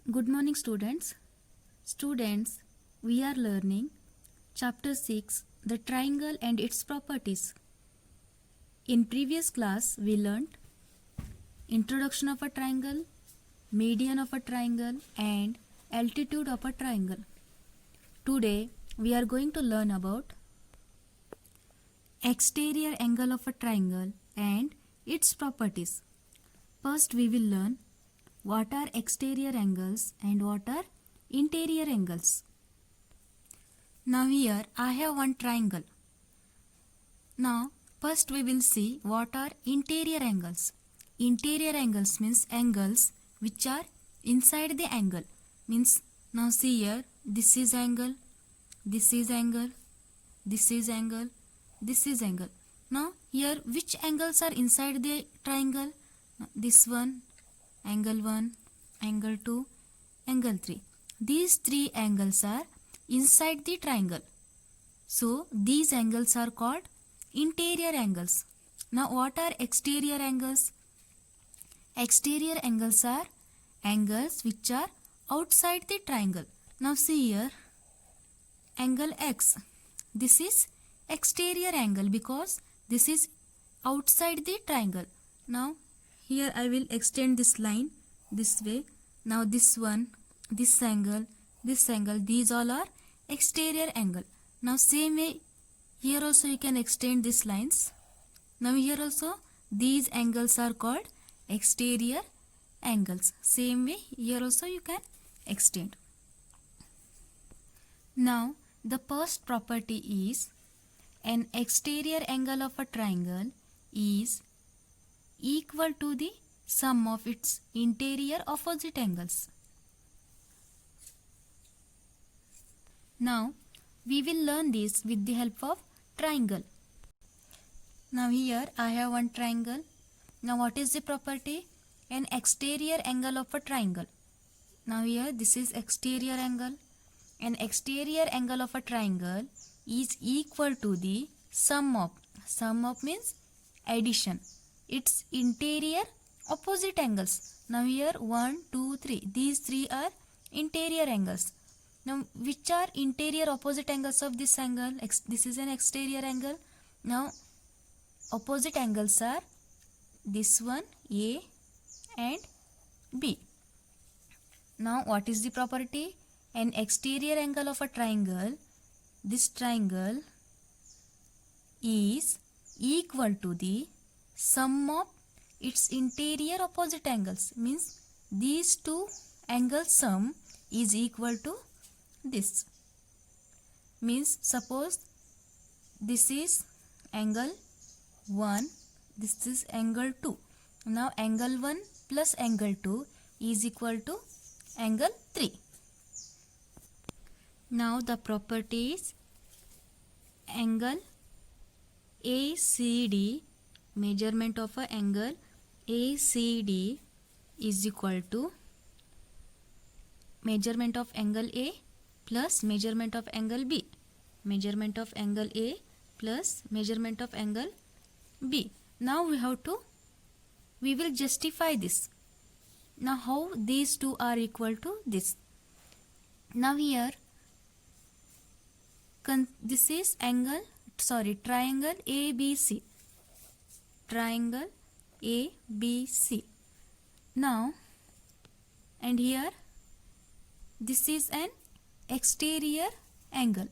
Good morning, students. Students, we are learning chapter 6, the triangle and its properties. In previous class, we learned introduction of a triangle, median of a triangle, and altitude of a triangle. Today, we are going to learn about exterior angle of a triangle and its properties. First, we will learn what are exterior angles and what are interior angles. Now here I have one triangle. Now first we will see what are interior angles. Interior angles means angles which are inside the angle. Means now see here, this is angle, this is angle, this is angle, this is angle. Now here which angles are inside the triangle? This one, angle 1, angle 2, angle 3. These three angles are inside the triangle. So these angles are called interior angles. Now what are exterior angles? Exterior angles are angles which are outside the triangle. Now see here, angle X. This is exterior angle because this is outside the triangle. Now here I will extend this line this way. Now this one, this angle, these all are exterior angle. Now same way here also you can extend these lines. Now here also these angles are called exterior angles. Same way here also you can extend. Now the first property is an exterior angle of a triangle is equal to the sum of its interior opposite angles. Now we will learn this with the help of triangle. Now here I have one triangle. Now what is the property? An exterior angle of a triangle. Now here this is exterior angle. An exterior angle of a triangle is equal to the sum of means addition, its interior opposite angles. Now here 1, 2, 3. These three are interior angles. Now which are interior opposite angles of this angle? This is an exterior angle. Now opposite angles are this one, A and B. Now what is the property? An exterior angle of a triangle, this triangle is equal to the sum of its interior opposite angles. Means these two angles sum is equal to this. Means suppose this is angle 1, this is angle 2. Now angle 1 plus angle 2 is equal to angle 3. Now the property is angle ACD, measurement of an angle ACD is equal to measurement of angle A plus measurement of angle B. Measurement of angle A plus measurement of angle B. Now we will justify this. Now how these two are equal to this? Now here this is triangle ABC. Triangle ABC. Now and here this is an exterior angle.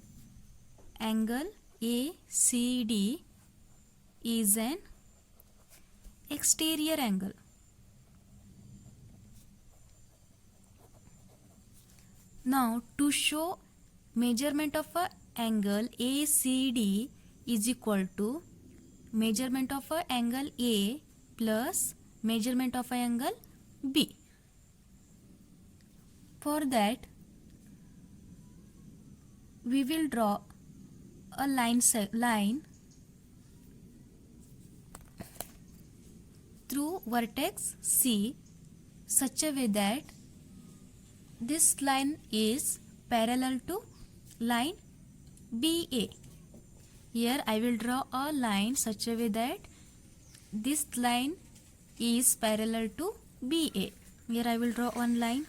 Angle ACD is an exterior angle. Now to show measurement of a angle ACD is equal to measurement of a angle A plus measurement of a angle B. For that we will draw a line through vertex C such a way that this line is parallel to line BA. Here I will draw a line such a way that this line is parallel to BA. Here I will draw one line.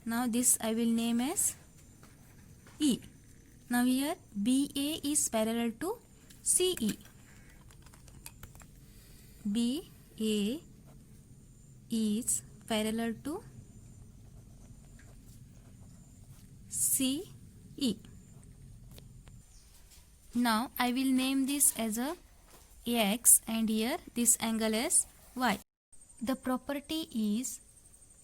Now this I will name as E. Now here BA is parallel to CE. BA is parallel to CE. Now I will name this as a X and here this angle as Y. The property is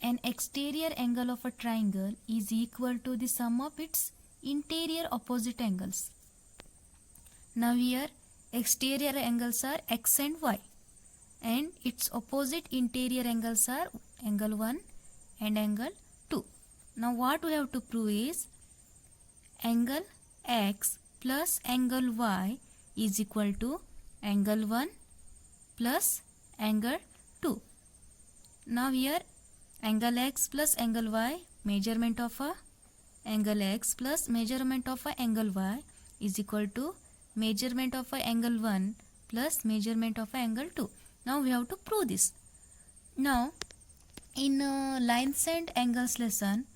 an exterior angle of a triangle is equal to the sum of its interior opposite angles. Now here exterior angles are X and Y and its opposite interior angles are angle 1 and angle 2. Now what we have to prove is angle X plus angle Y is equal to angle 1 plus angle 2. Now here angle X plus angle Y, measurement of a angle X plus measurement of a angle Y is equal to measurement of a angle 1 plus measurement of a angle 2. Now we have to prove this. Now in lines and angles lesson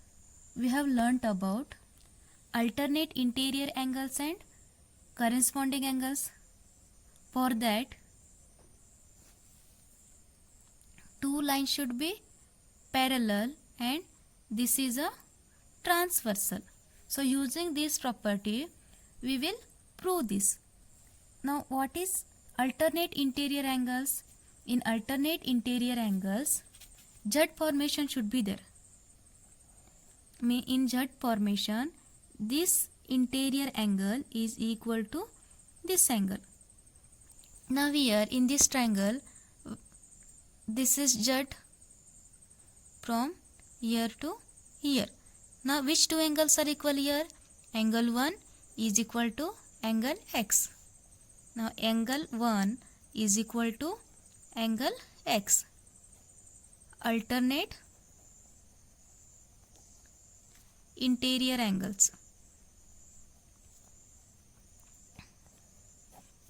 we have learnt about alternate interior angles and corresponding angles. For that two lines should be parallel and this is a transversal. So using this property we will prove this. Now what is alternate interior angles? In alternate interior angles Z formation should be there. In Z formation this interior angle is equal to this angle. Now here in this triangle this is Z from here to here. Now which two angles are equal here? Angle 1 is equal to angle X. Now angle 1 is equal to angle X. Alternate interior angles.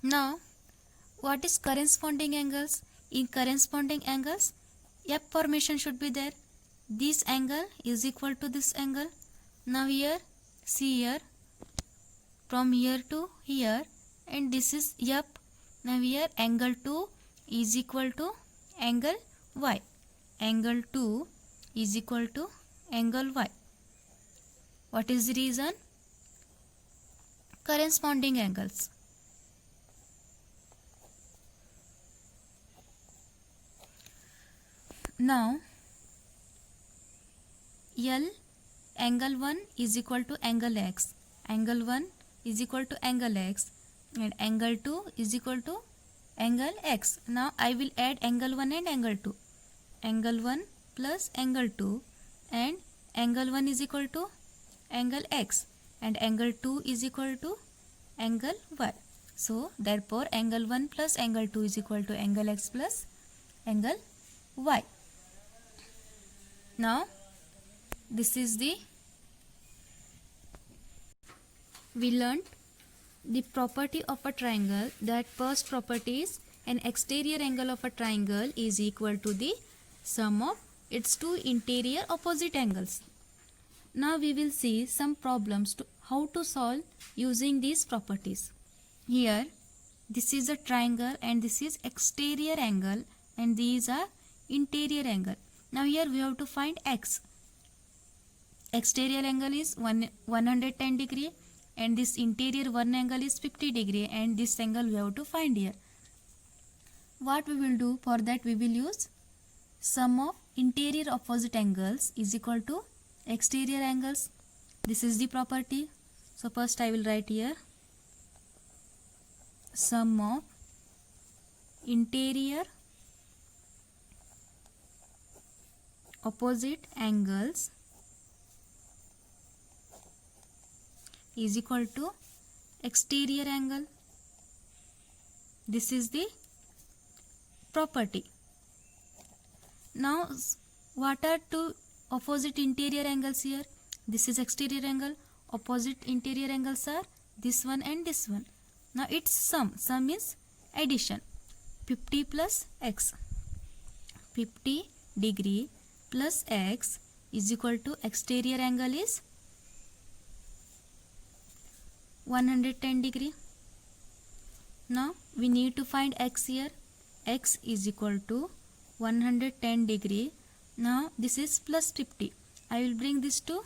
Now what is corresponding angles? In corresponding angles F formation should be there. This angle is equal to this angle. Now here see here from here to here and this is F. Now here angle 2 is equal to angle Y. Angle 2 is equal to angle Y. What is the reason? Corresponding angles. Now L angle 1 is equal to angle X. Angle 1 is equal to angle X and angle 2 is equal to angle X. Now I will add angle 1 and angle 2. Angle 1 plus angle 2 and angle 1 is equal to angle X and angle 2 is equal to angle Y. So therefore angle 1 plus angle 2 is equal to angle X plus angle Y. Now this is we learned the property of a triangle. That first property is an exterior angle of a triangle is equal to the sum of its two interior opposite angles. Now we will see some problems to how to solve using these properties. Here this is a triangle and this is exterior angle and these are interior angle. Now here we have to find X. Exterior angle is 110 degree and this interior one angle is 50 degree and this angle we have to find here. What we will do for that, we will use sum of interior opposite angles is equal to exterior angles. This is the property. So first I will write here sum of interior opposite angles is equal to exterior angle. This is the property. Now what are two opposite interior angles here? This is exterior angle. Opposite interior angles are this one and this one. Now its sum. Sum is addition. 50 plus x. 50 degree plus x is equal to exterior angle is 110 degree. Now we need to find x here. X is equal to 110 degree. Now this is plus 50. I will bring this to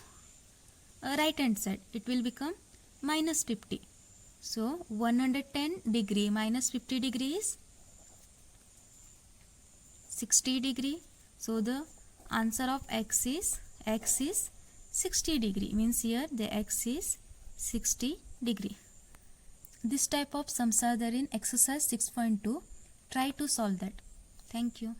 right hand side. It will become minus 50. So 110 degree minus 50 degree is 60 degree. So the answer of x is 60 degree. Means here the x is 60 degree. This type of sums are there in exercise 6.2. Try to solve that. Thank you.